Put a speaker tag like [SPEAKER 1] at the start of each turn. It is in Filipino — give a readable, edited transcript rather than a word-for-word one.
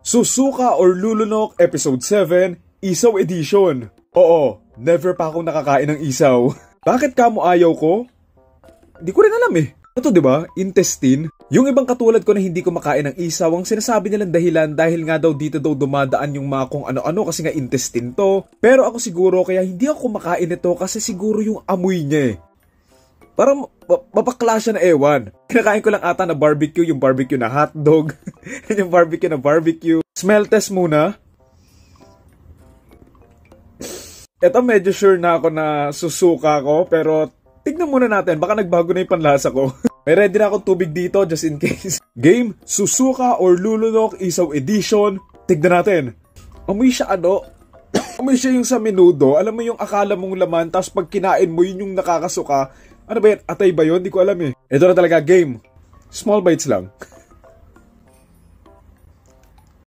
[SPEAKER 1] Susuka or Lulunok Episode 7, Isaw Edition. Oo, never pa akong nakakain ng isaw. Bakit kamo ayaw ko? Di ko rin alam eh. Ito diba, intestine? Yung ibang katulad ko na hindi ko makain ng isaw, ang sinasabi nilang dahilan dahil nga daw dito daw dumadaan yung mga kung ano-ano kasi nga intestine to. Pero ako siguro kaya hindi ako kumakain nito kasi siguro yung amoy niya eh. Parang mapakla siya na ewan. Kinakain ko lang ata na barbecue, yung barbecue na hotdog. Yung barbecue na barbecue. Smell test muna. Eto medyo sure na ako na susuka ko, pero tignan muna natin, baka nagbago na yung panlasa ko. May ready na akong tubig dito just in case. Game, Susuka or Lulunok Isaw Edition. Tignan natin. Amoy siya ano? Amoy siya yung sa menudo. Alam mo yung akala mong laman, tapos pag kinain mo yun yung nakakasuka. Ano ba yan? Atay ba yun? Di ko alam eh. Ito na talaga, game. Small bites lang.